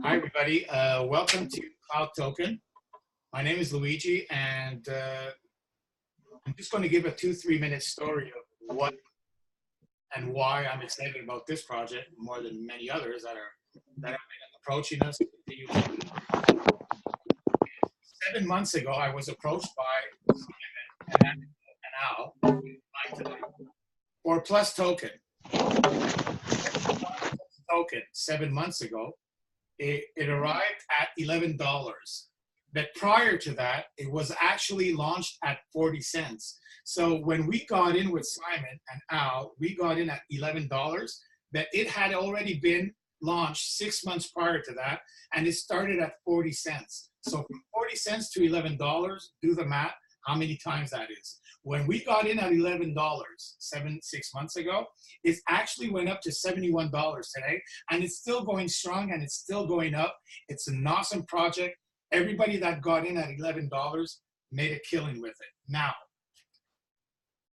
Hi, everybody. Welcome to Cloud Token. My name is Luigi, and I'm just going to give a 2-3 minute story of what and why I'm excited about this project more than many others that have been approaching us. 7 months ago, I was approached by Simon and Al for Plus Token. Token 7 months ago. It arrived at $11. But prior to that, it was actually launched at 40 cents. So when we got in with Simon and Al, we got in at $11, but it had already been launched 6 months prior to that, and it started at 40 cents. So from 40 cents to $11, do the math, how many times that is. When we got in at $11 6 months ago, it actually went up to $71 today, and it's still going strong and it's still going up. It's an awesome project. Everybody that got in at $11 made a killing with it. Now,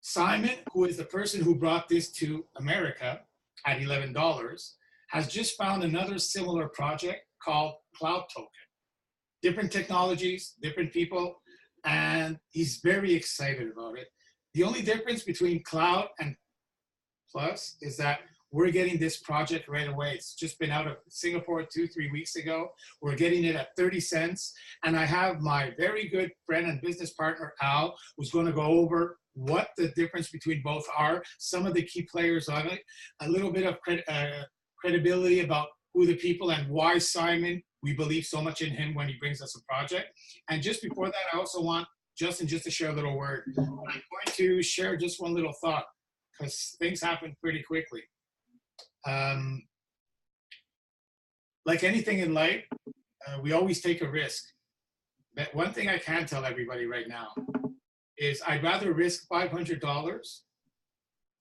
Simon, who is the person who brought this to America at $11, has just found another similar project called Cloud Token. Different technologies, different people, and he's very excited about it. The only difference between Cloud and Plus is that we're getting this project right away. It's just been out of Singapore 2-3 weeks ago. We're getting it at 30 cents. And I have my very good friend and business partner, Al, who's going to go over what the difference between both are, some of the key players on it, a little bit of credibility about who the people and why Simon, we believe so much in him when he brings us a project. And just before that, I also want Justin just to share a little word. I'm going to share just one little thought because things happen pretty quickly. Like anything in life, we always take a risk. But one thing I can tell everybody right now is I'd rather risk $500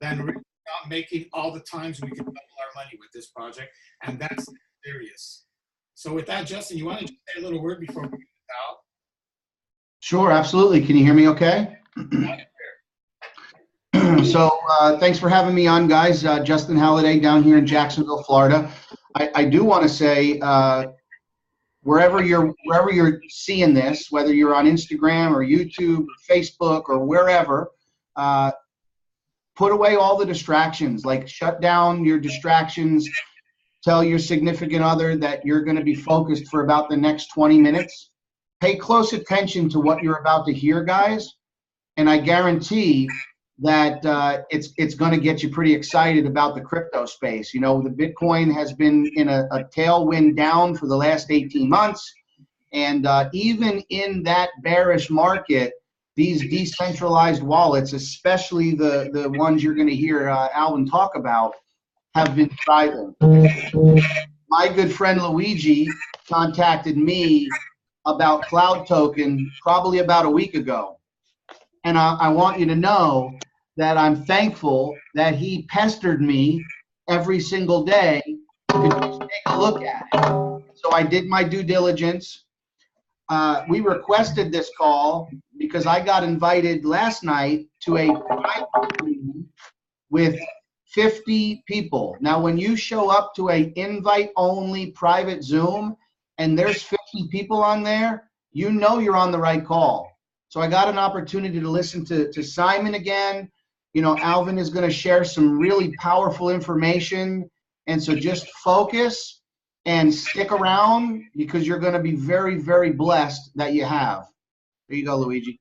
than risk not making all the times we can double our money with this project. And that's serious. So with that, Justin, you want to just say a little word before we get out? Sure, absolutely. Can you hear me okay? So thanks for having me on, guys. Justin Halliday down here in Jacksonville, Florida. I do want to say wherever you're seeing this, whether you're on Instagram or YouTube or Facebook or wherever, put away all the distractions. Like shut down your distractions. Tell your significant other that you're going to be focused for about the next 20 minutes. Pay close attention to what you're about to hear, guys. And I guarantee that it's going to get you pretty excited about the crypto space. You know, the Bitcoin has been in a tailwind down for the last 18 months. And even in that bearish market, these decentralized wallets, especially the ones you're going to hear Alvin talk about, have been thriving. My good friend Luigi contacted me about Cloud Token probably about a week ago. And I want you to know that I'm thankful that he pestered me every single day to just take a look at it. So I did my due diligence. We requested this call because I got invited last night to a private meeting with 50 people. Now, when you show up to a invite-only private Zoom and there's 50 people on there, you know you're on the right call. So I got an opportunity to listen to Simon again. You know, Alvin is going to share some really powerful information. And so just focus and stick around because you're going to be very, very blessed that you have. There you go, Luigi.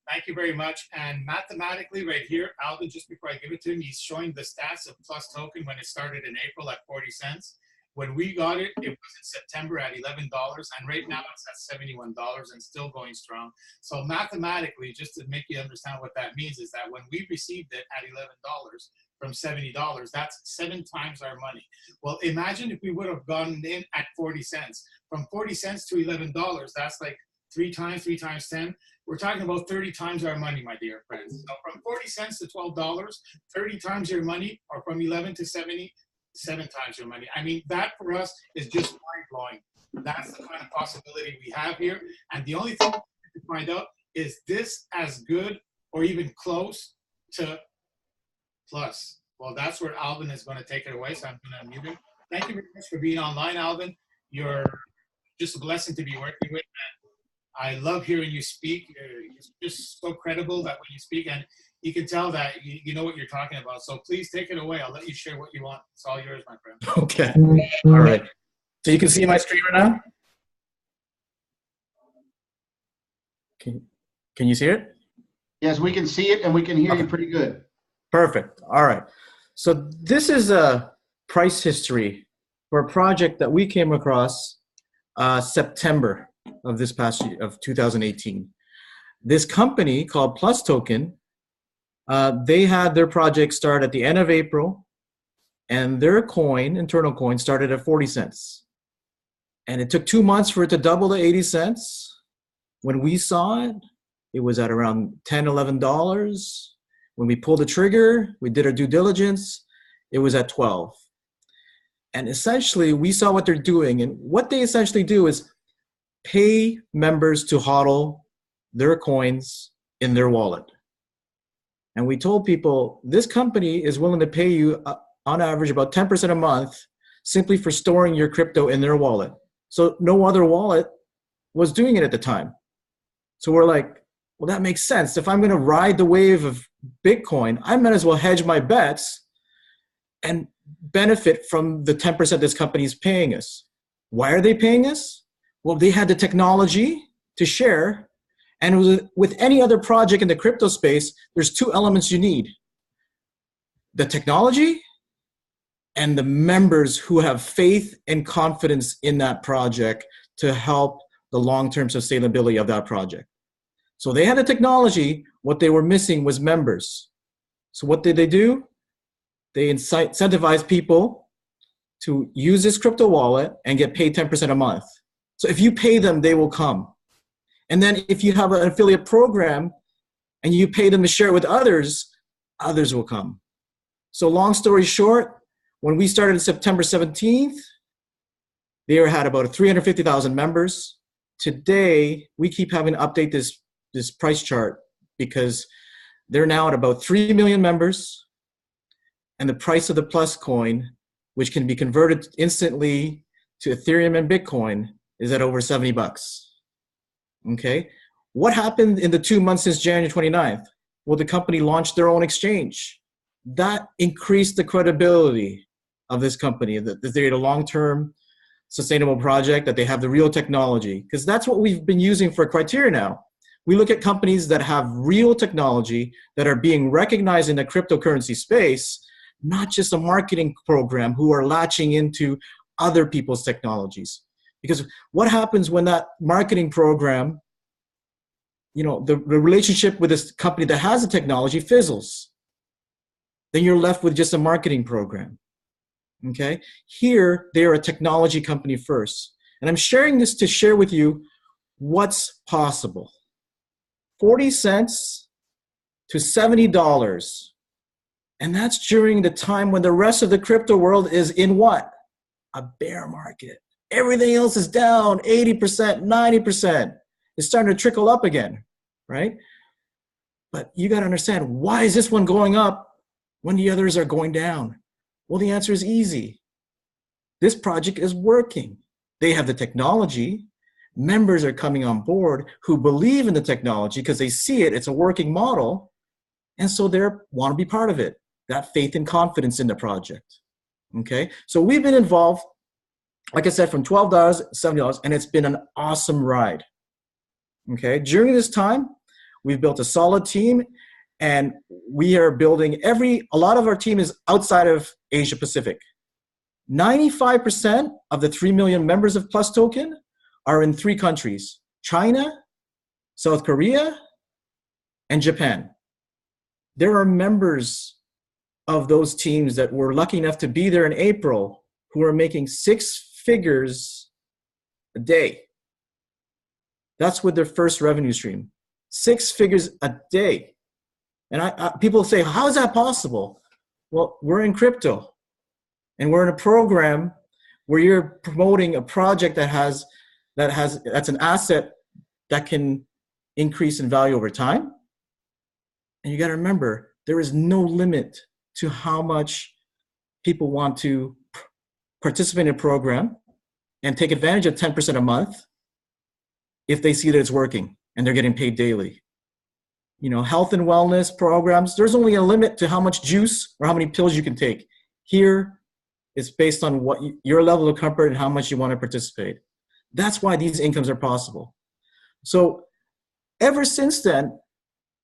Thank you very much. And mathematically right here, Alvin, just before I give it to him, he's showing the stats of Plus Token when it started in April at 40 cents. When we got it, it was in September at $11, and right now it's at $71 and still going strong. So mathematically, just to make you understand what that means, is that when we received it at $11 from $70, that's 7 times our money. Well, imagine if we would have gone in at 40 cents. From 40 cents to $11, that's like 3 times 10. We're talking about 30 times our money, my dear friends. So from 40 cents to $12, 30 times your money, or from 11 to 70, 7 times your money. I mean, that for us is just mind-blowing. That's the kind of possibility we have here. And the only thing to find out is this as good or even close to Plus? Well, that's where Alvin is going to take it away, so I'm going to unmute him. Thank you very much for being online, Alvin. You're just a blessing to be working with. I love hearing you speak. You're just so credible that when you speak, and you can tell that you know what you're talking about. So please take it away. I'll let you share what you want. It's all yours, my friend. Okay. All right. So you can see my screen right now? Can you see it? Yes, we can see it and we can hear you pretty good. Perfect. All right. So this is a price history for a project that we came across September of this past year, of 2018. This company called Plus Token, they had their project start at the end of April, and their coin, internal coin, started at 40 cents. And it took 2 months for it to double to 80 cents. When we saw it, it was at around $10, $11. When we pulled the trigger, we did our due diligence, it was at 12. And essentially, we saw what they're doing. And what they essentially do is pay members to HODL their coins in their wallet. And we told people, this company is willing to pay you on average about 10% a month simply for storing your crypto in their wallet. So no other wallet was doing it at the time. So we're like, well, that makes sense. If I'm going to ride the wave of Bitcoin, I might as well hedge my bets and benefit from the 10% this company is paying us. Why are they paying us? Well, they had the technology to share. And with any other project in the crypto space, there's two elements you need: the technology and the members who have faith and confidence in that project to help the long-term sustainability of that project. So they had the technology. What they were missing was members. So what did they do? They incentivized people to use this crypto wallet and get paid 10% a month. So if you pay them, they will come. And then if you have an affiliate program and you pay them to share it with others, others will come. So long story short, when we started September 17th, they had about 350,000 members. Today, we keep having to update this price chart because they're now at about 3 million members, and the price of the Plus coin, which can be converted instantly to Ethereum and Bitcoin, is at over $70. Okay, what happened in the 2 months since January 29th? Well, the company launched their own exchange. That increased the credibility of this company, that they're a long-term sustainable project, that they have the real technology, because that's what we've been using for criteria now. We look at companies that have real technology that are being recognized in the cryptocurrency space, not just a marketing program who are latching into other people's technologies. Because what happens when that marketing program, you know, the relationship with this company that has the technology fizzles? Then you're left with just a marketing program. Okay? Here, they're a technology company first. And I'm sharing this to share with you what's possible. 40 cents to $70. And that's during the time when the rest of the crypto world is in what? A bear market. Everything else is down 80%, 90%. It's starting to trickle up again, right? But you got to understand, why is this one going up when the others are going down? Well, the answer is easy. This project is working. They have the technology. Members are coming on board who believe in the technology because they see it. It's a working model. And so they want to be part of it. That faith and confidence in the project. Okay? So we've been involved, like I said, from $12, $70, and it's been an awesome ride. Okay? During this time, we've built a solid team, and we are building a lot of our team is outside of Asia Pacific. 95% of the 3 million members of Plus Token are in 3 countries: China, South Korea, and Japan. There are members of those teams that were lucky enough to be there in April who are making 6 figures a day. That's with their first revenue stream. 6 figures a day. And people say, how is that possible? Well, we're in crypto, and we're in a program where you're promoting a project that's an asset that can increase in value over time. And you got to remember, there is no limit to how much people want to participate in a program. and take advantage of 10% a month if they see that it's working and they're getting paid daily. You know, health and wellness programs, there's only a limit to how much juice or how many pills you can take. Here, it's based on what your level of comfort and how much you want to participate. That's why these incomes are possible. So ever since then,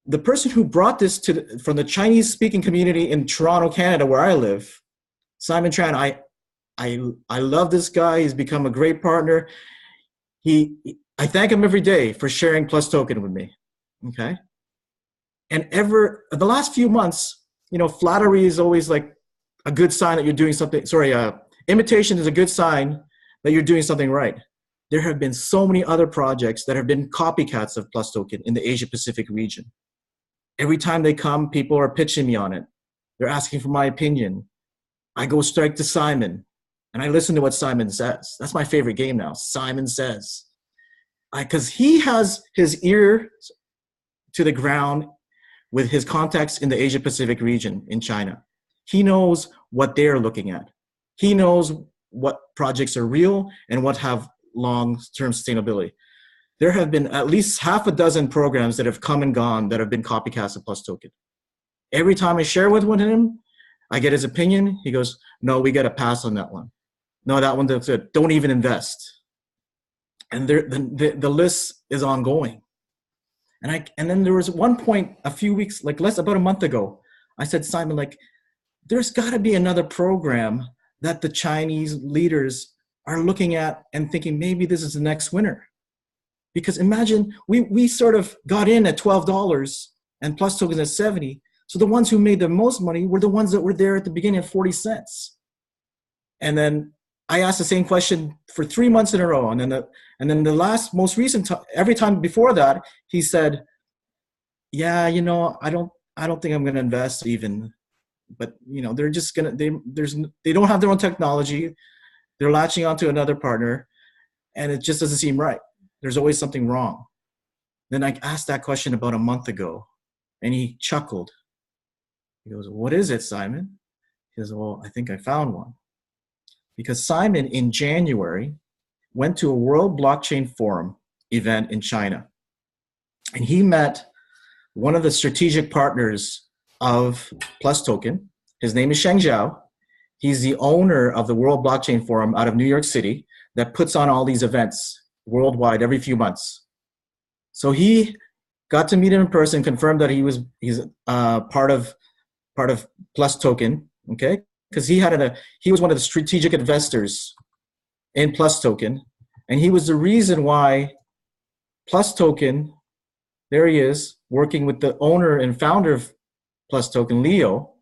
the person who brought this from the Chinese speaking community in Toronto, Canada, where I live, Simon Tran, I love this guy. He's become a great partner. I thank him every day for sharing Plus Token with me, okay? And the last few months, you know, flattery is always like a good sign that you're doing something, imitation is a good sign that you're doing something right. There have been so many other projects that have been copycats of Plus Token in the Asia Pacific region. Every time they come, people are pitching me on it. They're asking for my opinion. I go straight to Simon and I listen to what Simon says. That's my favorite game now, Simon Says. Because he has his ear to the ground with his contacts in the Asia Pacific region in China. He knows what they're looking at. He knows what projects are real and what have long-term sustainability. There have been at least half a dozen programs that have come and gone that have been copycats of Plus Token. Every time I share with him, I get his opinion. He goes, no, we got to pass on that one. No, that one looks good. Don't even invest. And the list is ongoing. And then there was one point a few weeks, about a month ago, I said, Simon, there's got to be another program that the Chinese leaders are looking at and thinking maybe this is the next winner. Because imagine we sort of got in at $12 and Plus Tokens at 70. So the ones who made the most money were the ones that were there at the beginning at 40 cents. And then I asked the same question for 3 months in a row. And then the most recent time, every time before that, he said, yeah, you know, I don't think I'm going to invest even, but you know, they're just going to, they don't have their own technology. They're latching onto another partner and it just doesn't seem right. There's always something wrong. Then I asked that question about a month ago and he chuckled. He goes, what is it, Simon? He goes, well, I think I found one. Because Simon in January went to a World Blockchain Forum event in China. And he met one of the strategic partners of Plus Token. His name is Sheng Zhao. He's the owner of the World Blockchain Forum out of New York City that puts on all these events worldwide every few months. So he got to meet him in person, confirmed that he's part of Plus Token, okay? Because he was one of the strategic investors in Plus Token, and he was the reason why Plus Token, there he is, working with the owner and founder of Plus Token, Leo.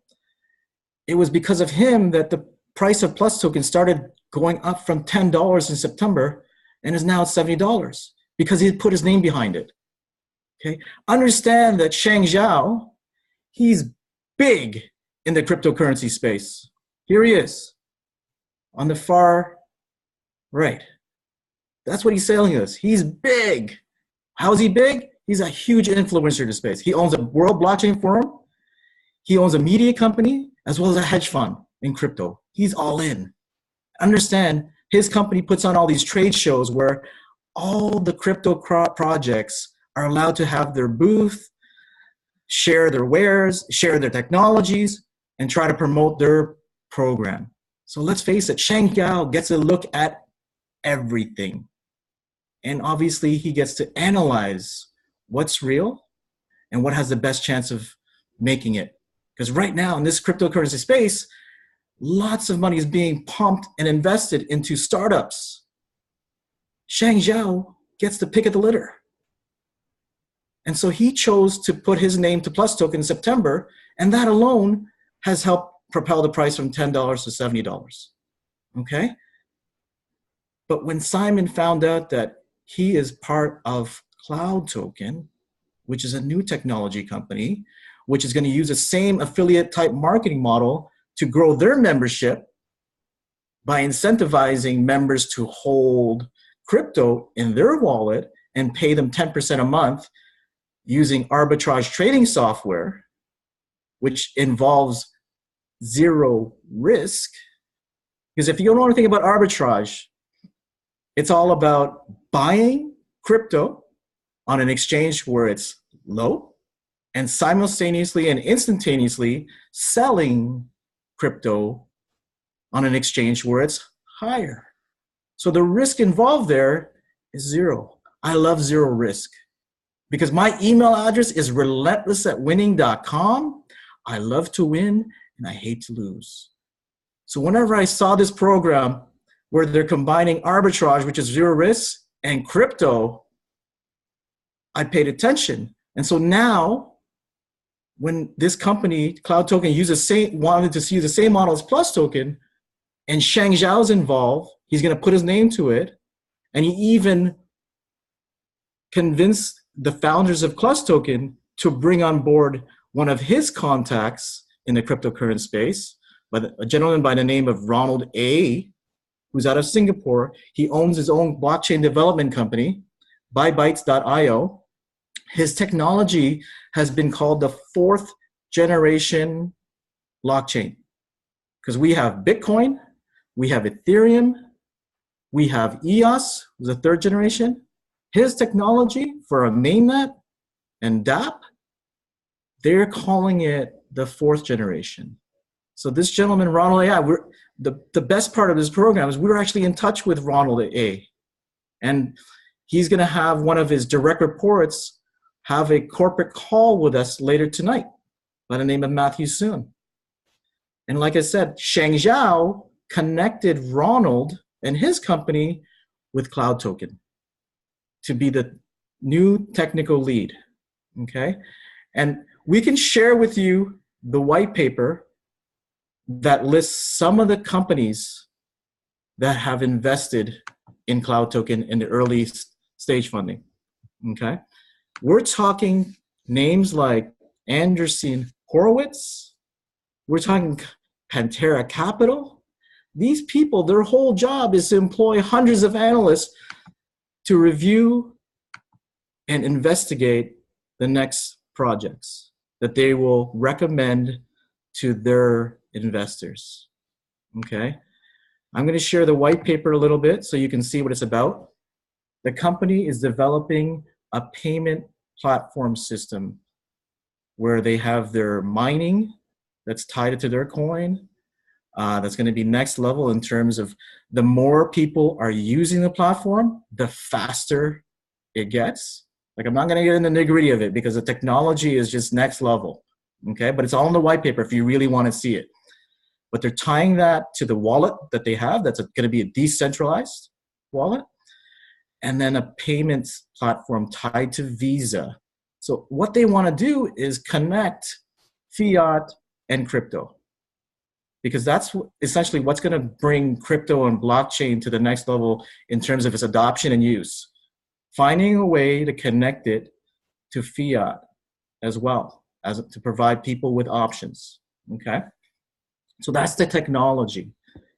It was because of him that the price of Plus Token started going up from $10 in September and is now at $70 because he had put his name behind it. Okay, understand that Sheng Zhao, he's big in the cryptocurrency space. Here he is on the far right. That's what he's selling us. He's big. How is he big? He's a huge influencer in the space. He owns a World Blockchain Forum. He owns a media company as well as a hedge fund in crypto. He's all in. Understand, his company puts on all these trade shows where all the crypto projects are allowed to have their booth, share their wares, share their technologies, and try to promote their program. So let's face it, Sheng Zhao gets a look at everything. And obviously he gets to analyze what's real and what has the best chance of making it. Because right now in this cryptocurrency space, lots of money is being pumped and invested into startups. Sheng Zhao gets the pick of the litter. And so he chose to put his name to Plus Token in September, and that alone has helped propel the price from $10 to $70, okay? But when Simon found out that he is part of Cloud Token, which is a new technology company, which is going to use the same affiliate type marketing model to grow their membership by incentivizing members to hold crypto in their wallet and pay them 10% a month using arbitrage trading software, which involves zero risk. Because if you don't know anything about arbitrage, It's all about buying crypto on an exchange where it's low and simultaneously and instantaneously selling crypto on an exchange where it's higher. So the risk involved there is zero. I love zero risk because my email address is relentless@winning.com. I love to win and I hate to lose. So whenever I saw this program where they're combining arbitrage, which is zero risk, and crypto, I paid attention. And so now, when this company, Cloud Token, wanted to use the same model as Plus Token, and Sheng Zhao's involved, he's going to put his name to it, and he even convinced the founders of Plus Token to bring on board one of his contacts in the cryptocurrency space, a gentleman by the name of Ronald A., who's out of Singapore. He owns his own blockchain development company, 𝗏𝗏𝗏𝗏.io. His technology has been called the 4th generation blockchain because we have Bitcoin, we have Ethereum, we have EOS, who's the 3rd generation. His technology for a mainnet and dApp, they're calling it the 4th generation. So this gentleman, Ronald A., the best part of this program is we're actually in touch with Ronald A. And he's going to have one of his direct reports have a corporate call with us later tonight by the name of Matthew Soon. And like I said, Sheng Zhao connected Ronald and his company with Cloud Token to be the new technical lead, okay? And we can share with you the white paper that lists some of the companies that have invested in Cloud Token in the early stage funding, okay? We're talking names like Andreessen Horowitz. We're talking Pantera Capital. These people, their whole job is to employ hundreds of analysts to review and investigate the next projects that they will recommend to their investors, okay? I'm going to share the white paper a little bit so you can see what it's about. The company is developing a payment platform system where they have their mining that's tied to their coin. That's going to be next level in terms of the more people are using the platform, the faster it gets. Like, I'm not going to get in the nitty-gritty of it because the technology is just next level, okay? But it's all in the white paper if you really want to see it. But they're tying that to the wallet that they have. That's going to be a decentralized wallet. And then a payments platform tied to Visa. So what they want to do is connect fiat and crypto, because that's essentially what's going to bring crypto and blockchain to the next level in terms of its adoption and use. Finding a way to connect it to fiat as well, as to provide people with options, okay? So that's the technology.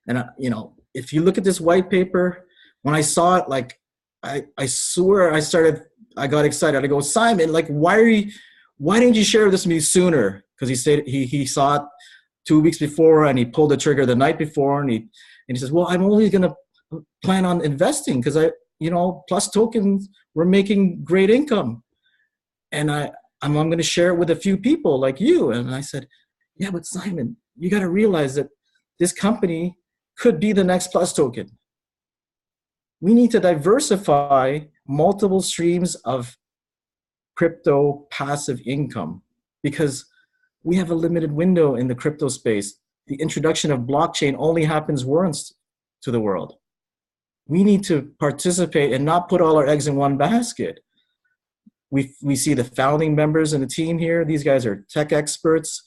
And, you know, if you look at this white paper, when I saw it, like, I swear I got excited. I go, Simon, like, why didn't you share this with me sooner? Because he said he saw it 2 weeks before and he pulled the trigger the night before, and he says, well, I'm only going to plan on investing because Plus Tokens were making great income. And I'm going to share it with a few people like you. And I said, yeah, but Simon, you got to realize that this company could be the next Plus Token. We need to diversify multiple streams of crypto passive income because we have a limited window in the crypto space. The introduction of blockchain only happens once to the world. We need to participate and not put all our eggs in one basket. We see the founding members in the team here. These guys are tech experts.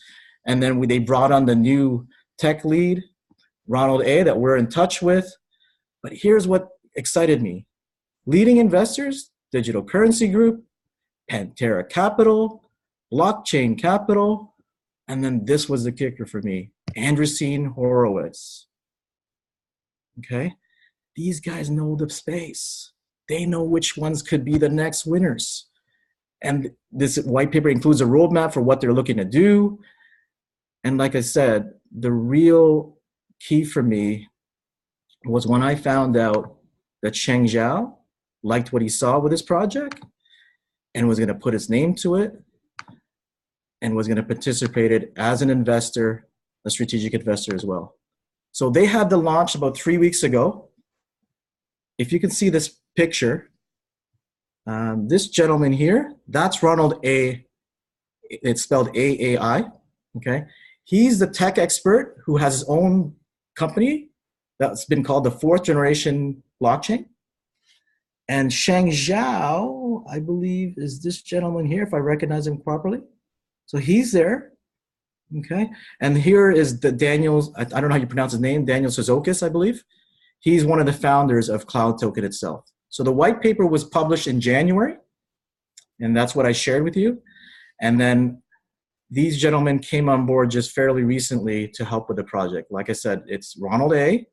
And then they brought on the new tech lead, Ronald A., that we're in touch with. But here's what excited me. Leading investors, Digital Currency Group, Pantera Capital, Blockchain Capital, and then this was the kicker for me, Andreessen Horowitz. Okay? These guys know the space. They know which ones could be the next winners. And this white paper includes a roadmap for what they're looking to do. And like I said, the real key for me was when I found out that 𝗕𝗏 liked what he saw with this project and was going to put his name to it and was going to participate it as an investor, a strategic investor as well. So they had the launch about 3 weeks ago. If you can see this picture, this gentleman here, that's Ronald A. It's spelled A-A-I, okay? He's the tech expert who has his own company that's been called the 4th generation blockchain. And 𝗕𝗏, I believe, is this gentleman here, if I recognize him properly. So he's there, okay? And here is the Daniel, I don't know how you pronounce his name, Daniel 𝗕𝗏, I believe. He's one of the founders of Cloud Token itself. So the white paper was published in January, and that's what I shared with you. And then these gentlemen came on board just fairly recently to help with the project. Like I said, it's Ronald A.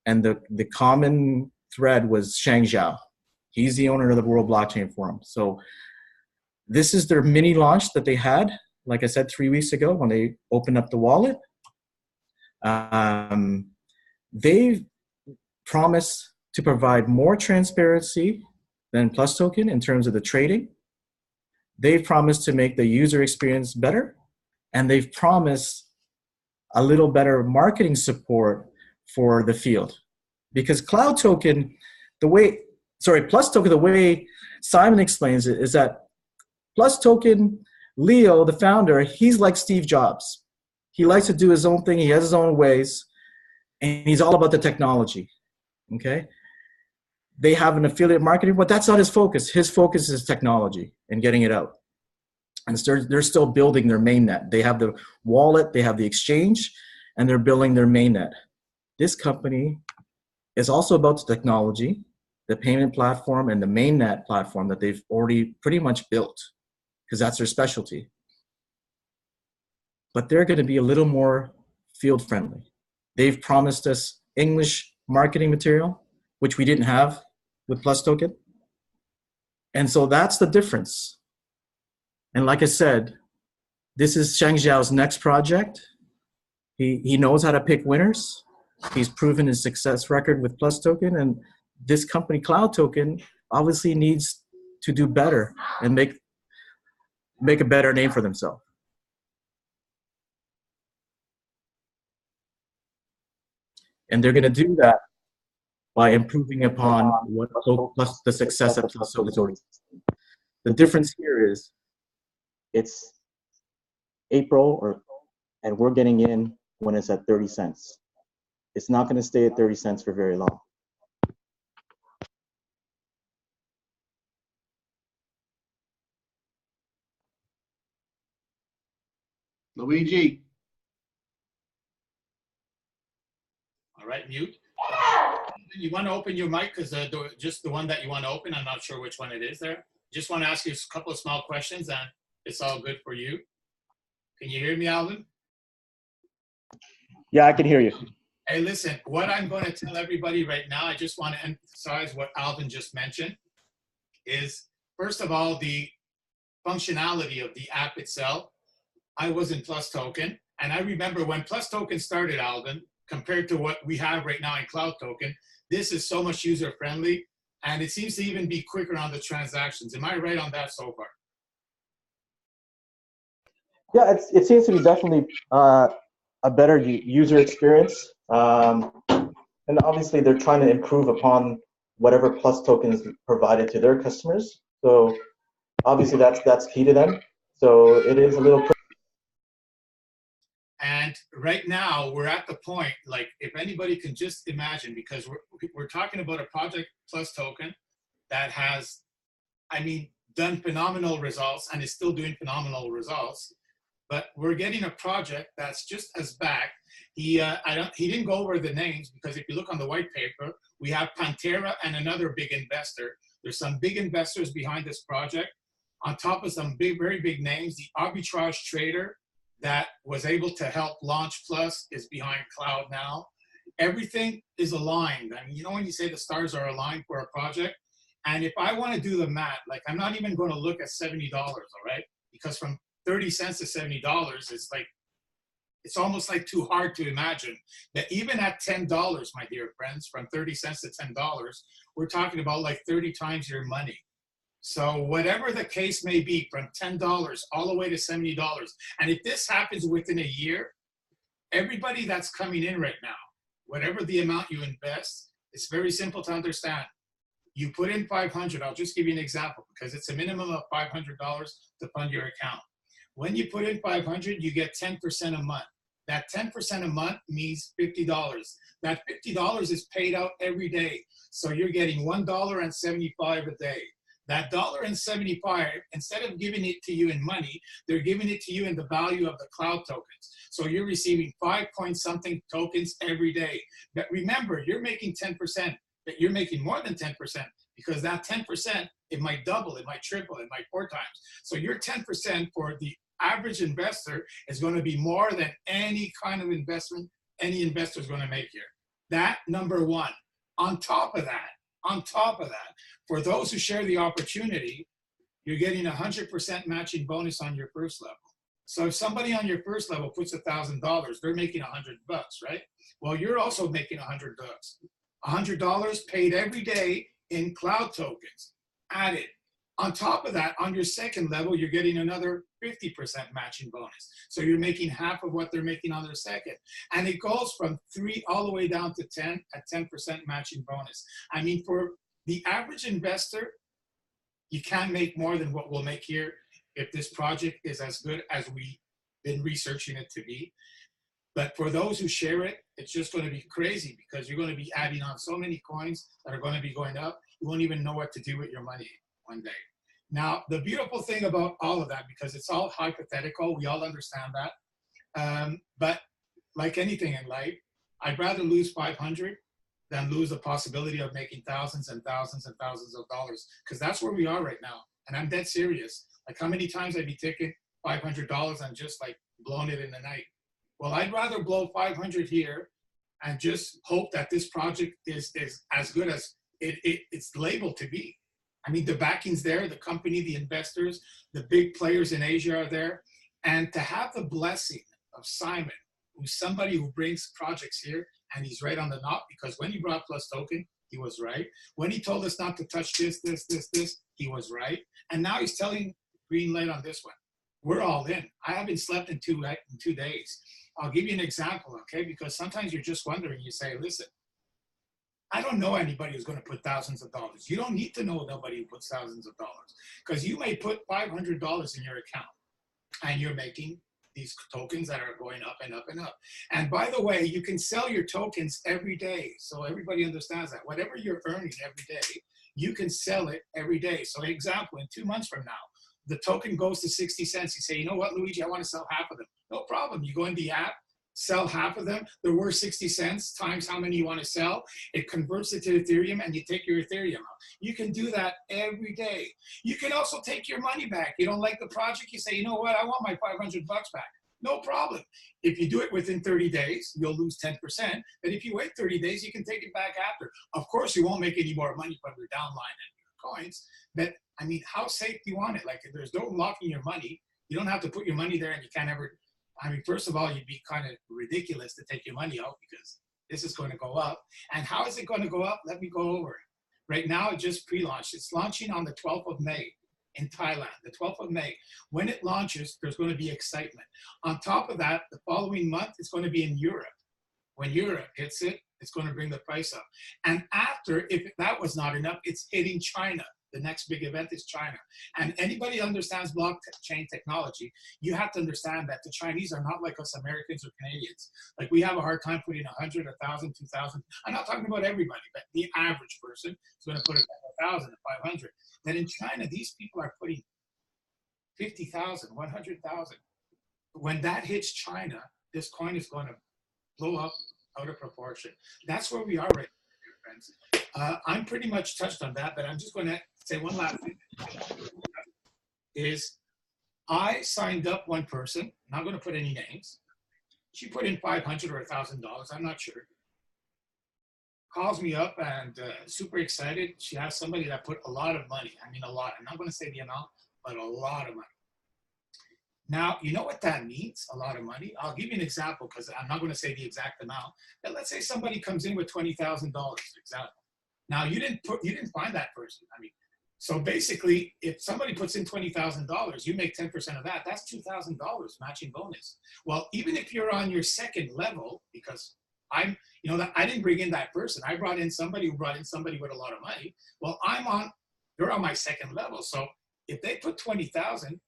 And the common thread was 𝗕𝗏. He's the owner of the World Blockchain Forum. So this is their mini launch that they had, like I said, 3 weeks ago when they opened up the wallet. They promised to provide more transparency than Plus Token in terms of the trading. They've promised to make the user experience better, and they've promised a little better marketing support for the field. Because Cloud Token, Plus Token, the way Simon explains it is that Plus Token, Leo, the founder, he's like Steve Jobs. He likes to do his own thing, he has his own ways, and he's all about the technology, okay? They have an affiliate marketing, but that's not his focus. His focus is technology and getting it out. And they're still building their mainnet. They have the wallet, they have the exchange, and they're building their mainnet. This company is also about the technology, the payment platform, and the mainnet platform that they've already pretty much built, because that's their specialty. But they're going to be a little more field friendly. They've promised us English marketing material, which we didn't have with Plus Token. And so that's the difference. And like I said, this is 𝗕𝗏's next project. He knows how to pick winners. He's proven his success record with Plus Token, and this company, Cloud Token, obviously needs to do better and make a better name for themselves. And they're going to do that by improving upon what plus the success that Plus Token is already. The difference here is it's April, and we're getting in when it's at 30 cents. It's not going to stay at 30 cents for very long. Luigi. All right, mute. You want to open your mic, because just the one that you want to open, I'm not sure which one it is there. Just want to ask you a couple of small questions, and it's all good for you. Can you hear me, Alvin? Yeah, I can hear you. Hey, listen, what I'm going to tell everybody right now, I just want to emphasize what Alvin just mentioned, is first of all, the functionality of the app itself. I was in Plus Token, and I remember when Plus Token started, Alvin, compared to what we have right now in Cloud Token, this is so much user friendly, and it seems to even be quicker on the transactions. Am I right on that so far? Yeah, it seems to be definitely a better user experience. And obviously they're trying to improve upon whatever Plus Token is provided to their customers. So obviously that's key to them. So it is a little. And right now we're at the point, like, if anybody can just imagine, because we're talking about a project Plus Token that has, I mean, done phenomenal results and is still doing phenomenal results. But we're getting a project that's just as back. He didn't go over the names, because if you look on the white paper, we have Pantera and another big investor. There's some big investors behind this project, on top of some very big names. The arbitrage trader that was able to help launch Plus is behind Cloud now. Everything is aligned. I mean, you know when you say the stars are aligned for a project? And if I want to do the math, like, I'm not even going to look at $70, all right? Because from 30 cents to $70, it's like It's almost like too hard to imagine that even at $10, my dear friends, from 30 cents to $10, we're talking about like 30 times your money. So whatever the case may be, from $10 all the way to $70, and if this happens within a year, everybody that's coming in right now, whatever the amount you invest, it's very simple to understand. You put in 500, I'll just give you an example because it's a minimum of $500 to fund your account. When you put in 500, you get 10% a month. That 10% a month means $50. That $50 is paid out every day. So you're getting $1.75 a day. That $1.75, instead of giving it to you in money, they're giving it to you in the value of the cloud tokens. So you're receiving 5-point-something tokens every day. But remember, you're making 10%, but you're making more than 10% because that 10%, it might double, it might triple, it might 4 times. So your 10% for the average investor is going to be more than any kind of investment any investor is going to make here. That, number one. On top of that, for those who share the opportunity, you're getting 100% matching bonus on your first level. So if somebody on your first level puts $1,000, they're making $100, right? Well, you're also making $100. $100 paid every day in cloud tokens added. On top of that, on your second level, you're getting another 50% matching bonus. So you're making half of what they're making on their second. And it goes from 3 all the way down to 10 at 10% matching bonus. I mean, for the average investor, you can't make more than what we'll make here if this project is as good as we've been researching it to be. But for those who share it, it's just going to be crazy because you're going to be adding on so many coins that are going to be going up. You won't even know what to do with your money one day. Now, the beautiful thing about all of that, because it's all hypothetical, we all understand that. But like anything in life, I'd rather lose 500 than lose the possibility of making thousands and thousands and thousands of dollars, because that's where we are right now. And I'm dead serious. Like, how many times I'd be taking $500 and just like blowing it in the night? Well, I'd rather blow 500 here and just hope that this project is as good as it's labeled to be. I mean, the backing's there, the company, the investors, the big players in Asia are there. And to have the blessing of Simon, who's somebody who brings projects here, and he's right on the knot, because when he brought Plus Token, he was right. When he told us not to touch this, he was right. And now he's telling green light on this one. We're all in. I haven't slept in 2 days. I'll give you an example, okay? Because sometimes you're just wondering, you say, listen, I don't know anybody who's going to put thousands of dollars. You don't need to know nobody who puts thousands of dollars, because you may put $500 in your account and you're making these tokens that are going up and up and up. And by the way, you can sell your tokens every day. So everybody understands that. Whatever you're earning every day, you can sell it every day. So example, in 2 months from now, the token goes to 60 cents. You say, you know what, Luigi, I want to sell half of them. No problem. You go in the app, sell half of them. They're worth 60 cents times how many you want to sell. It converts it to Ethereum and you take your Ethereum out. You can do that every day. You can also take your money back. You don't like the project, you say, you know what, I want my $500 back. No problem. If you do it within 30 days, you'll lose 10%. But if you wait 30 days, you can take it back after. Of course, you won't make any more money from your downline and your coins. But I mean, how safe do you want it? Like, if there's no locking your money, you don't have to put your money there and you can't ever. I mean, first of all, you'd be kind of ridiculous to take your money out because this is going to go up. And how is it going to go up? Let me go over it. Right now, it just pre-launched. It's launching on the 12th of May in Thailand, the 12th of May. When it launches, there's going to be excitement. On top of that, the following month, it's going to be in Europe. When Europe hits it, it's going to bring the price up. And after, if that was not enough, it's hitting China. The next big event is China. And anybody who understands blockchain technology, you have to understand that the Chinese are not like us Americans or Canadians. Like, we have a hard time putting 100, 1,000, 2,000. I'm not talking about everybody, but the average person is going to put it at 1,000 or 500. Then in China, these people are putting 50,000, 100,000. When that hits China, this coin is going to blow up out of proportion. That's where we are right now, dear friends. I'm pretty much touched on that, but I'm just going to say one last thing. Is I signed up one person, I'm not going to put any names. She put in $500 or $1,000, I'm not sure. Calls me up and super excited. She has somebody that put a lot of money. I mean, a lot. I'm not going to say the amount, but a lot of money. Now, you know what that means? A lot of money. I'll give you an example because I'm not going to say the exact amount. But let's say somebody comes in with $20,000. Example. Now you didn't find that person. I mean, so basically, if somebody puts in $20,000, you make 10% of that. That's $2,000 matching bonus. Well, even if you're on your second level, because that I didn't bring in that person. I brought in somebody who brought in somebody with a lot of money. Well, they're on my second level. So if they put 20,000.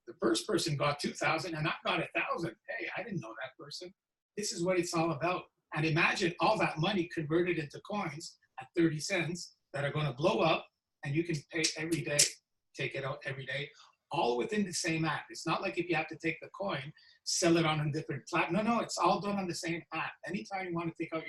The first person got 2,000 and I got 1,000. Hey, I didn't know that person. This is what it's all about. And imagine all that money converted into coins at 30 cents that are going to blow up and you can pay every day, take it out every day, all within the same app. It's not like if you have to take the coin, sell it on a different platform. No, it's all done on the same app. Anytime you want to take out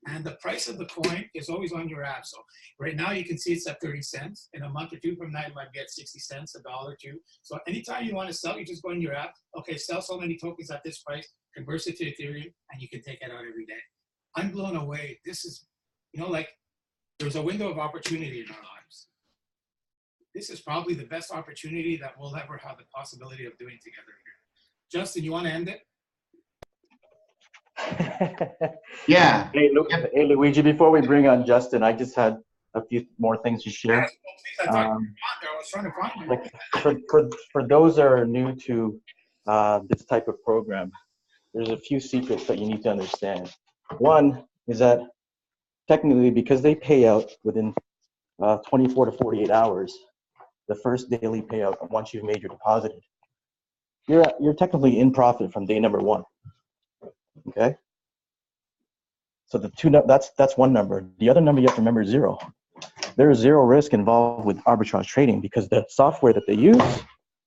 and the price of the coin is always on your app. So right now you can see it's at 30 cents. In a month or two from now, it might be at 60 cents, $1 or $2. So anytime you want to sell, you just go in your app. Okay, sell so many tokens at this price, convert it to Ethereum, and you can take it out every day. I'm blown away. This is, like there's a window of opportunity in our lives. This is probably the best opportunity that we'll ever have the possibility of doing together here. Justin, you want to end it? Yeah. Hey, Luigi, before we bring on Justin, I just had a few more things to share. I was trying to find you. For those that are new to this type of program, there's a few secrets that you need to understand. One is that technically, because they pay out within 24 to 48 hours, the first daily payout once you've made your deposit, you're technically in profit from day number one. Okay, so that's one number. The other number you have to remember is zero. There is zero risk involved with arbitrage trading because the software that they use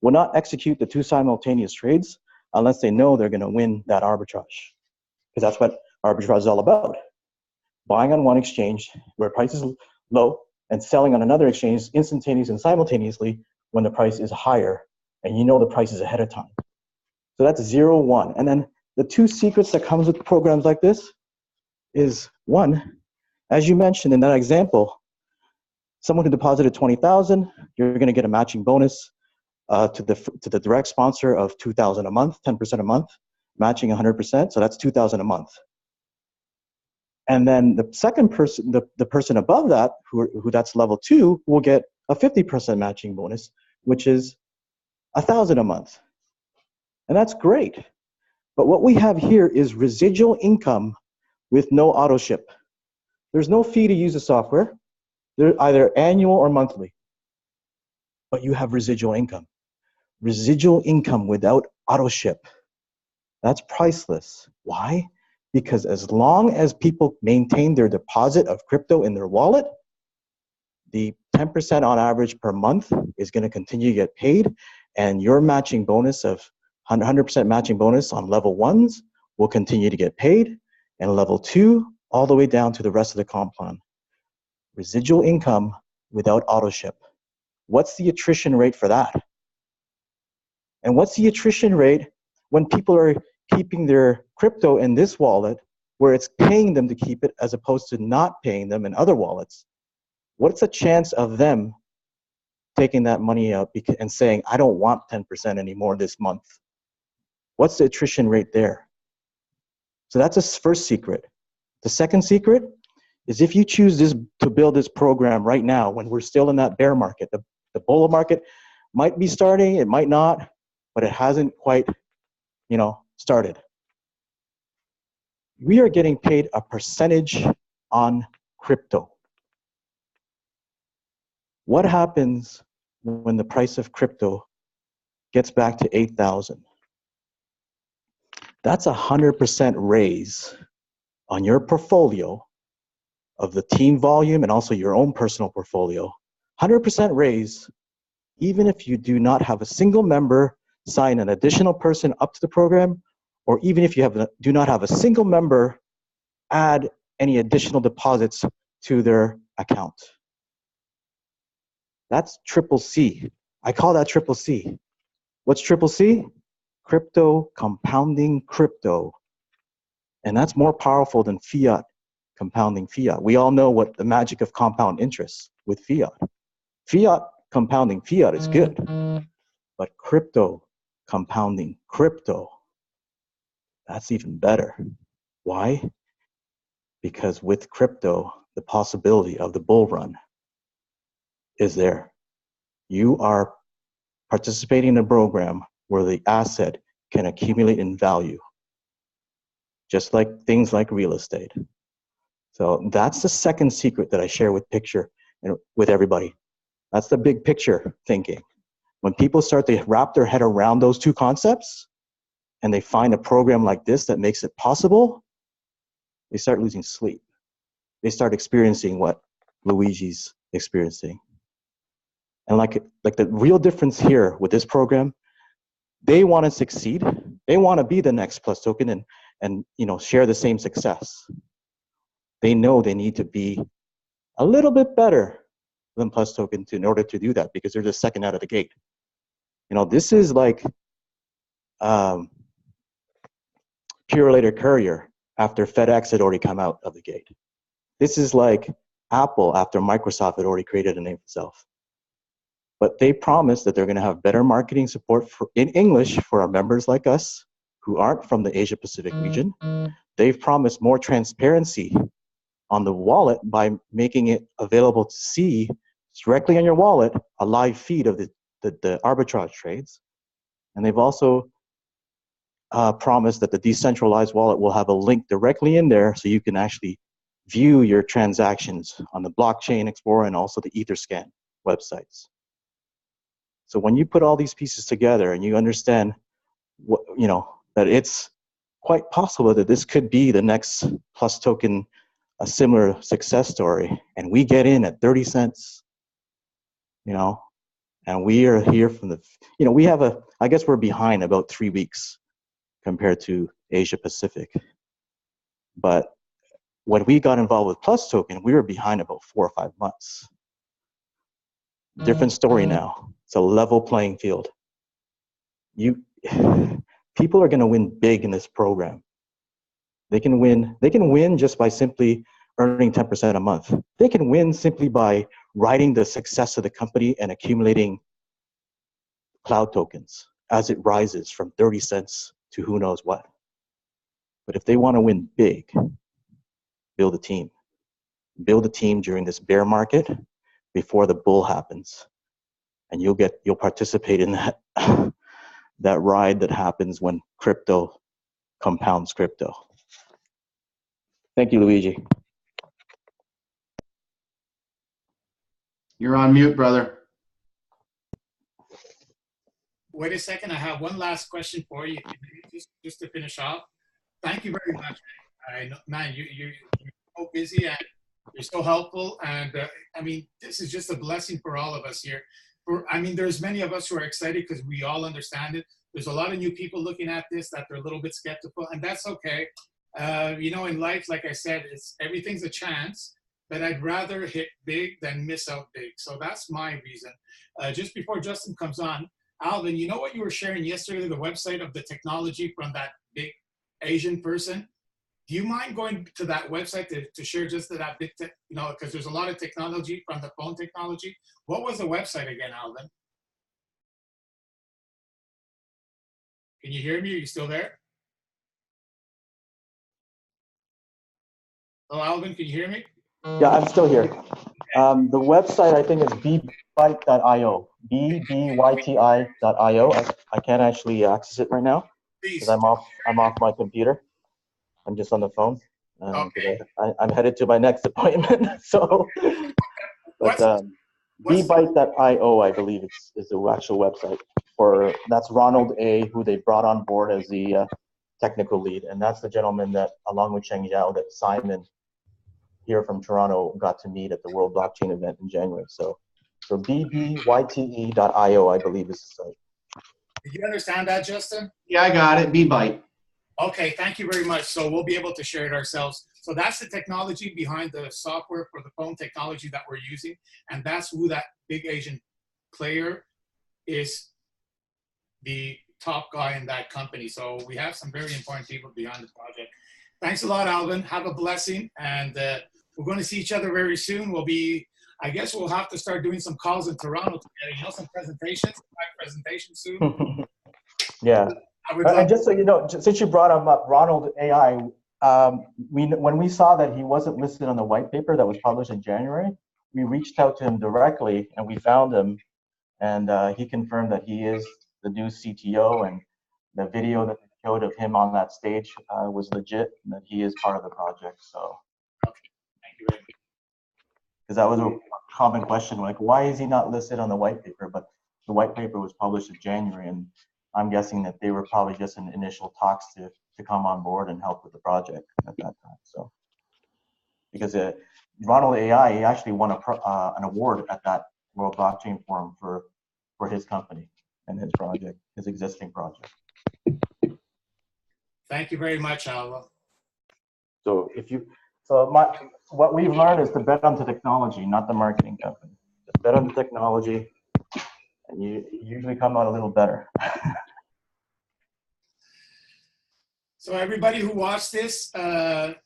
will not execute the two simultaneous trades unless they know they're going to win that arbitrage, because that's what arbitrage is all about. Buying on one exchange where price is low and selling on another exchange instantaneously and simultaneously when the price is higher and you know the price is ahead of time. So that's 0, 1. And then the two secrets that comes with programs like this is, one, as you mentioned in that example, someone who deposited 20,000, you're going to get a matching bonus to the direct sponsor of 2,000 a month, 10% a month, matching 100%. So that's 2,000 a month. And then the second person, the person above that, who that's level 2, will get a 50% matching bonus, which is 1,000 a month. And that's great. But what we have here is residual income with no auto ship. There's no fee to use the software. They're either annual or monthly. But you have residual income. Residual income without auto ship. That's priceless. Why? Because as long as people maintain their deposit of crypto in their wallet, the 10% on average per month is going to continue to get paid, and your matching bonus of 100% matching bonus on level 1s will continue to get paid, and level 2 all the way down to the rest of the comp plan. Residual income without auto ship. What's the attrition rate for that? And what's the attrition rate when people are keeping their crypto in this wallet where it's paying them to keep it as opposed to not paying them in other wallets? What's the chance of them taking that money out and saying, I don't want 10% anymore this month? What's the attrition rate there? So that's a first secret. The second secret is if you choose to build this program right now when we're still in that bear market, the bull market might be starting, it might not, but it hasn't quite, started. We are getting paid a percentage on crypto. What happens when the price of crypto gets back to 8,000? That's 100% raise on your portfolio of the team volume and also your own personal portfolio. 100% raise, even if you do not have a single member sign an additional person up to the program, or even if you do not have a single member add any additional deposits to their account. That's 𝗕𝗶𝗴. I call that 𝗕𝗶𝗴. What's 𝗕𝗶𝗴? Crypto compounding crypto. And that's more powerful than fiat compounding fiat. We all know what the magic of compound interest with fiat. Fiat compounding fiat is good, but crypto compounding crypto, that's even better. Why? Because with crypto, the possibility of the bull run is there. You are participating in a program where the asset can accumulate in value, just like things like real estate. So that's the second secret that I share with picture and with everybody. That's the big picture thinking. When people start to wrap their head around those two concepts and they find a program like this that makes it possible, they start losing sleep. They start experiencing what Luigi's experiencing. And like the real difference here with this program, they want to succeed. They want to be the next Plus Token and share the same success. They know they need to be a little bit better than Plus Token in order to do that, because they're just second out of the gate. This is like Pure Later Courier after FedEx had already come out of the gate. This is like Apple after Microsoft had already created a name for itself. But they promised that they're going to have better marketing support in English for our members like us who aren't from the Asia Pacific region. They've promised more transparency on the wallet by making it available to see directly on your wallet a live feed of the arbitrage trades. And they've also promised that the decentralized wallet will have a link directly in there so you can actually view your transactions on the Blockchain Explorer and also the Etherscan websites. So when you put all these pieces together and you understand that it's quite possible that this could be the next Plus Token, a similar success story, and we get in at 30 cents, and we are here from we have I guess we're behind about 3 weeks compared to Asia Pacific. But when we got involved with Plus Token, we were behind about 4 or 5 months. Different story now. It's a level playing field. People are going to win big in this program. They can win just by simply earning 10% a month. They can win simply by riding the success of the company and accumulating cloud tokens as it rises from 30 cents to who knows what. But if they want to win big, build a team. Build a team during this bear market before the bull happens. And you'll participate in that ride that happens when crypto compounds crypto. Thank you, Luigi. You're on mute, brother. Wait a second. I have one last question for you, just to finish off. Thank you very much. I know, man, you're so busy and you're so helpful. And this is just a blessing for all of us here. There's many of us who are excited because we all understand it. There's a lot of new people looking at this that they're a little bit skeptical, and that's okay. In life, like I said, everything's a chance, but I'd rather hit big than miss out big. So that's my reason. Just before Justin comes on, Alvin, you know what you were sharing yesterday, the website of the technology from that big Asian person? Do you mind going to that website to share just that big, because there's a lot of technology from the phone technology. What was the website again, Alvin? Can you hear me? Are you still there? Oh, Alvin, can you hear me? Yeah, I'm still here. The website, I think, is bbyte.io. bbyte.io. I can't actually access it right now because I'm off my computer. I'm just on the phone. Okay. I'm headed to my next appointment. So, but bbyte.io, I believe, is the actual website that's Ronald A., who they brought on board as the technical lead, and that's the gentleman that, along with Cheng Zhao, that Simon here from Toronto got to meet at the World Blockchain event in January. So bbyte.io, I believe, is the site. Did you understand that, Justin? Yeah, I got it. bbyte. Okay, thank you very much. So we'll be able to share it ourselves. So that's the technology behind the software for the phone technology that we're using. And that's who that big Asian player is, the top guy in that company. So we have some very important people behind the project. Thanks a lot, Alvin. Have a blessing. And we're going to see each other very soon. I guess we'll have to start doing some calls in Toronto together, some presentations soon. Yeah. I would love And just so you know, since you brought him up, Ronald AI, when we saw that he wasn't listed on the white paper that was published in January, we reached out to him directly and we found him, and he confirmed that he is the new CTO, and the video that they showed of him on that stage was legit, and that he is part of the project. So, okay. Thank you very much. because that was a common question, like, why is he not listed on the white paper? But the white paper was published in January, and I'm guessing that they were probably just in initial talks to come on board and help with the project at that time. So, because Ronald AI, he actually won an award at that World Blockchain Forum for his company and his project, his existing project. Thank you very much, Alva. So what we've learned is to bet on the technology, not the marketing company. Just bet on the technology, and you usually come out a little better. So everybody who watched this,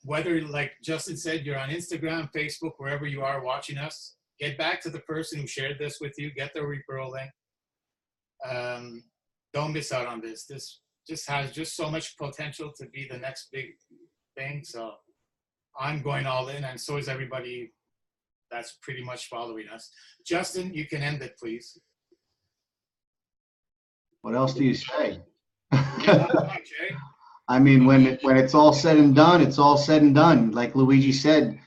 whether, like Justin said, you're on Instagram, Facebook, wherever you are watching us, get back to the person who shared this with you, get their referral link. Don't miss out on this. This just has just so much potential to be the next big thing. So I'm going all in, and so is everybody that's pretty much following us. Justin, you can end it, please. What else do you say? Jay? I mean, when it's all said and done, it's all said and done. Like Luigi said,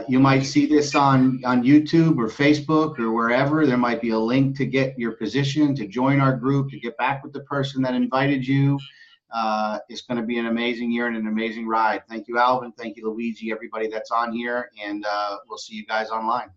you might see this on YouTube or Facebook or wherever. There might be a link to get your position, to join our group, to get back with the person that invited you. It's going to be an amazing year and an amazing ride. Thank you, Alvin. Thank you, Luigi, everybody that's on here, and we'll see you guys online.